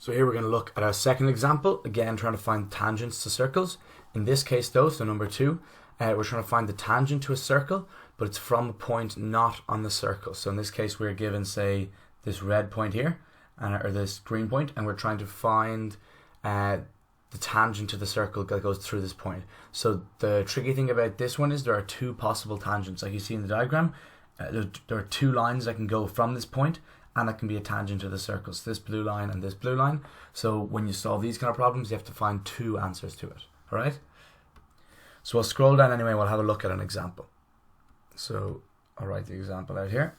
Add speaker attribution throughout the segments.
Speaker 1: So here we're going to look at our second example, again trying to find tangents to circles. In this case though, so number 2, we're trying to find the tangent to a circle, but it's from a point not on the circle. So in this case we're given, say, this red point here, or this green point, and we're trying to find the tangent to the circle that goes through this point. So the tricky thing about this one is there are 2 possible tangents. Like you see in the diagram, there are 2 lines that can go from this point, and that can be a tangent to the circles, this blue line and this blue line. So when you solve these kind of problems, you have to find 2 answers to it. Alright? So we'll scroll down anyway, we'll have a look at an example. So I'll write the example out here.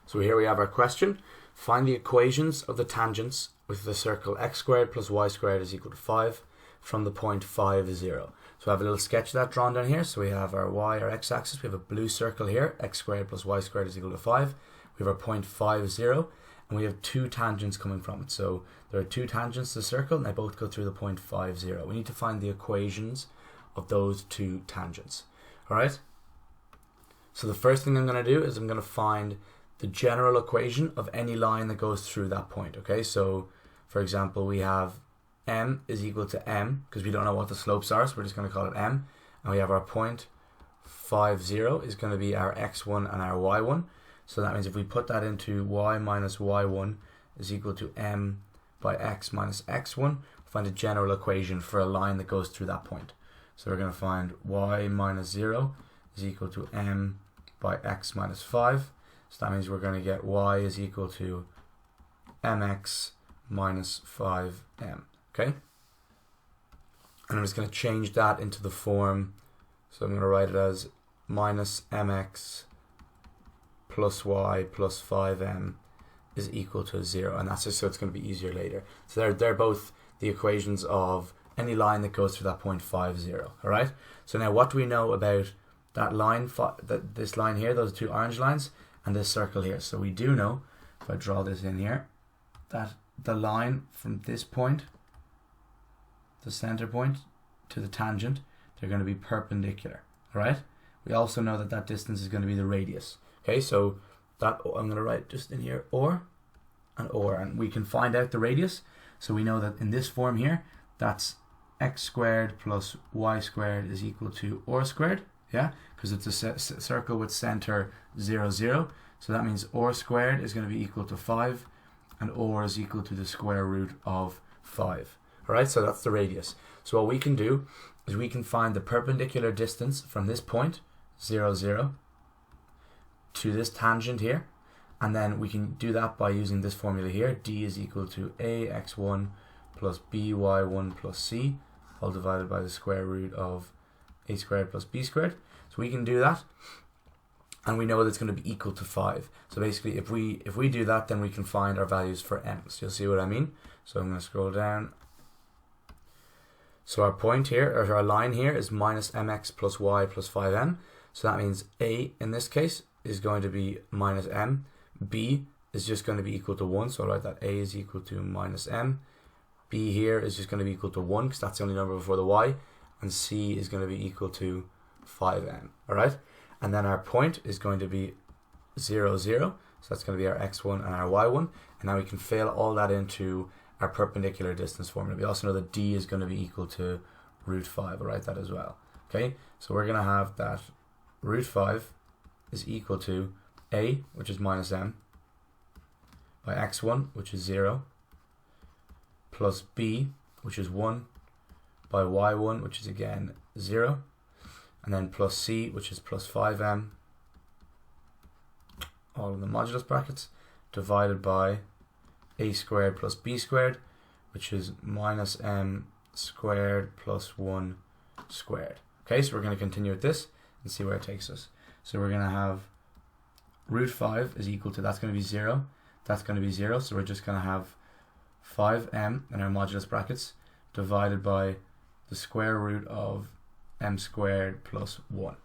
Speaker 1: So here we have our question. Find the equations of the tangents with the circle x squared plus y squared is equal to 5 from the point 5, 0. So I have a little sketch of that drawn down here. So we have our y or x axis, we have a blue circle here, x squared plus y squared is equal to 5. We have our point 5, 0, and we have 2 tangents coming from it. So there are 2 tangents to the circle, and they both go through the point 5, 0. We need to find the equations of those 2 tangents. Alright? So the first thing I'm going to do is I'm going to find the general equation of any line that goes through that point. Okay, so for example, we have m is equal to m, because we don't know what the slopes are, so we're just going to call it m. And we have our point 5, 0 is going to be our x1 and our y1. So that means if we put that into y minus y1 is equal to m by x minus x1, we'll find a general equation for a line that goes through that point. So we're going to find y minus 0 is equal to m by x minus 5. So that means we're going to get y is equal to mx minus 5m. Okay? And I'm just going to change that into the form. So I'm going to write it as minus mx plus y plus 5m is equal to 0, and that's just so it's going to be easier later. So they're both the equations of any line that goes through that point 5, 0. Alright? So now what do we know about that line, this line here, those 2 orange lines, and this circle here? So we do know, if I draw this in here, that the line from this point, the center point, to the tangent, they're going to be perpendicular. Alright? We also know that that distance is going to be the radius. Okay, so that I'm going to write just in here, and we can find out the radius. So we know that in this form here, that's x squared plus y squared is equal to or squared, yeah, because it's a circle with center 0, 0. So that means or squared is going to be equal to 5, and or is equal to the square root of 5. Alright, so that's the radius. So what we can do is we can find the perpendicular distance from this point, 0, 0, to this tangent here, and then we can do that by using this formula here. D is equal to ax1 plus by1 plus c, all divided by the square root of a squared plus b squared. So we can do that, and we know that it's going to be equal to 5. So basically if we do that, then we can find our values for m. So you'll see what I mean. So I'm going to scroll down. So our point here, or our line here, is minus mx plus y plus 5m. So that means a in this case is going to be minus m. B is just going to be equal to 1. So I'll write that a is equal to minus m. B here is just going to be equal to 1, because that's the only number before the y. And c is going to be equal to 5m. Alright? And then our point is going to be 0, 0. So that's going to be our x1 and our y1. And now we can fill all that into our perpendicular distance formula. We also know that d is going to be equal to root 5. I'll write that as well. Okay? So we're going to have that root 5 is equal to a, which is minus m, by x1, which is 0, plus b, which is 1, by y1, which is again 0, and then plus c, which is plus 5m, all in the modulus brackets, divided by a squared plus b squared, which is minus m squared plus 1 squared. Okay, so we're going to continue with this and see where it takes us. So we're going to have root 5 is equal to, that's going to be 0, that's going to be 0, so we're just going to have 5m in our modulus brackets divided by the square root of m squared plus 1.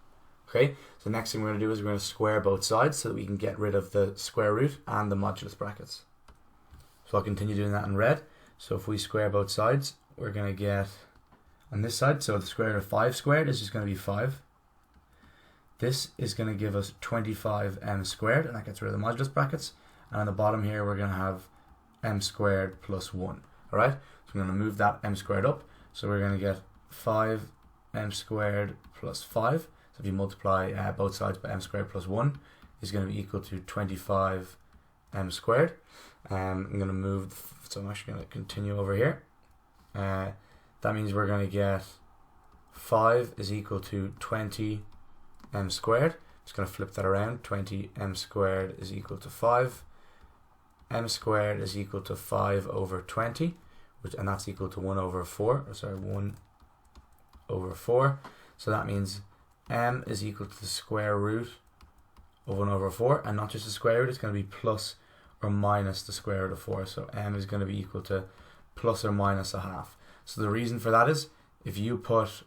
Speaker 1: Okay, so the next thing we're going to do is we're going to square both sides so that we can get rid of the square root and the modulus brackets. So I'll continue doing that in red. So if we square both sides, we're going to get on this side, so the square root of 5 squared is just going to be 5. This is going to give us 25m squared, and that gets rid of the modulus brackets. And on the bottom here, we're going to have m squared plus 1. Alright, so we're going to move that m squared up. So we're going to get 5m squared plus 5. So if you multiply both sides by m squared plus 1 is going to be equal to 25m squared. I'm going to move, so I'm actually going to continue over here. That means we're going to get 5 is equal to 20m squared. Just going to flip that around. 20m squared is equal to 5. M squared is equal to 5 over 20, and that's equal to 1 over 4. Or sorry, 1 over 4. So that means m is equal to the square root of 1 over 4, and not just the square root, it's going to be plus or minus the square root of 4. So m is going to be equal to plus or minus a half. So the reason for that is, if you put,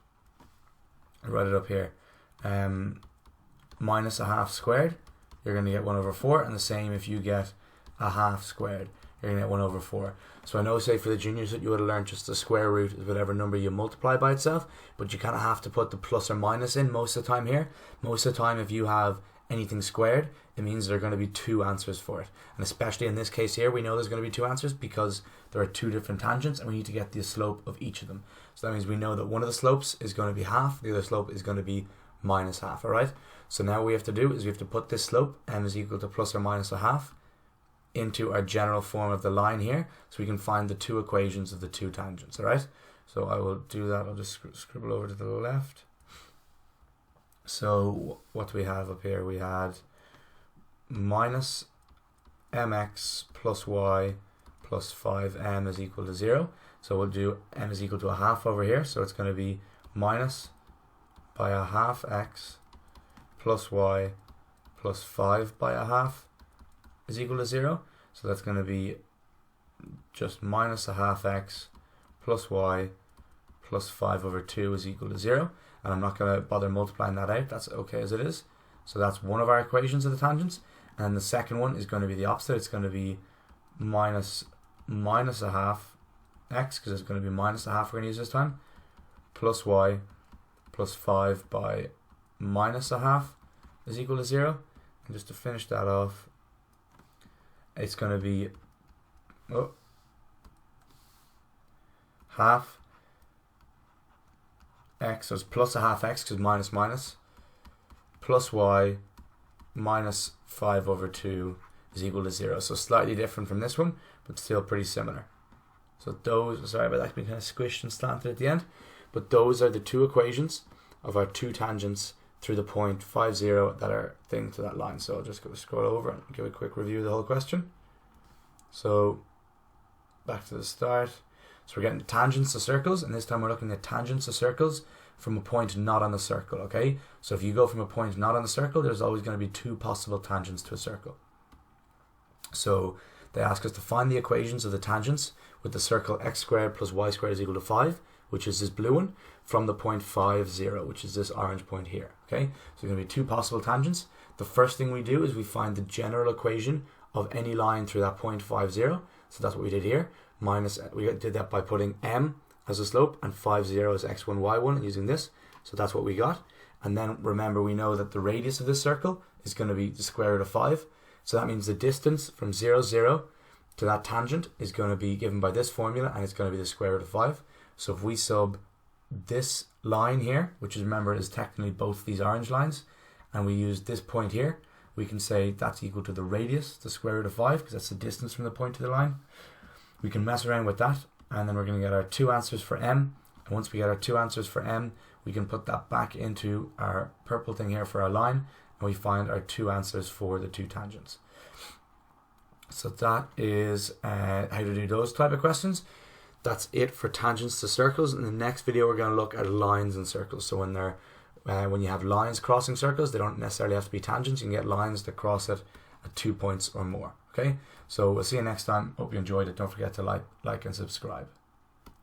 Speaker 1: I'll write it up here, minus a half squared, you're going to get 1 over 4, and the same if you get a half squared, you're going to get 1 over 4. So I know, say for the juniors, that you would have learned just the square root is whatever number you multiply by itself, but you kind of have to put the plus or minus in most of the time here. Most of the time, if you have anything squared, it means there are going to be 2 answers for it. And especially in this case here, we know there's going to be 2 answers because there are 2 different tangents and we need to get the slope of each of them. So that means we know that one of the slopes is going to be half, the other slope is going to be minus half, alright? So now what we have to do is we have to put this slope, m is equal to plus or minus a half, into our general form of the line here, so we can find the 2 equations of the 2 tangents, alright? So I will do that, I'll just scribble over to the left. So what do we have up here? We had minus mx plus y plus 5m is equal to 0. So we'll do m is equal to a half over here, so it's going to be minus by a half x plus y plus 5 by a half is equal to 0. So that's going to be just minus a half x plus y plus 5 over 2 is equal to 0. And I'm not going to bother multiplying that out. That's okay as it is. So that's one of our equations of the tangents. And the second one is going to be the opposite. It's going to be minus a half x, because it's going to be minus a half we're going to use this time, plus y plus 5 by minus a half is equal to 0. And just to finish that off, it's going to be half x, so it's plus a half x because minus minus, plus y minus 5 over 2 is equal to 0. So slightly different from this one, but still pretty similar. So those, sorry about that being kind of squished and slanted at the end, but those are the 2 equations of our 2 tangents through the point 5, 0 that are thing to that line. So I'll just go scroll over and give a quick review of the whole question. So back to the start. So we're getting tangents to circles, and this time we're looking at tangents to circles from a point not on the circle, okay? So if you go from a point not on the circle, there's always going to be 2 possible tangents to a circle. So they ask us to find the equations of the tangents with the circle x squared plus y squared is equal to 5, which is this blue one, from the point 5, 0, which is this orange point here, okay? So there's going to be 2 possible tangents. The first thing we do is we find the general equation of any line through that point 5, 0. So that's what we did here. Minus, we did that by putting m as a slope and 5, 0 as x1, y1 and using this. So that's what we got. And then remember, we know that the radius of this circle is going to be the square root of 5. So that means the distance from 0, 0 to that tangent is going to be given by this formula, and it's going to be the square root of 5. So if we sub this line here, which is, remember, is technically both these orange lines, and we use this point here, we can say that's equal to the radius, the square root of 5, because that's the distance from the point to the line. We can mess around with that, and then we're going to get our 2 answers for m. And once we get our 2 answers for m, we can put that back into our purple thing here for our line, and we find our 2 answers for the 2 tangents. So that is how to do those type of questions. That's it for tangents to circles. In the next video, we're going to look at lines and circles. So when you have lines crossing circles, they don't necessarily have to be tangents. You can get lines that cross it at 2 points or more. Okay, so we'll see you next time. Hope you enjoyed it. Don't forget to like and subscribe.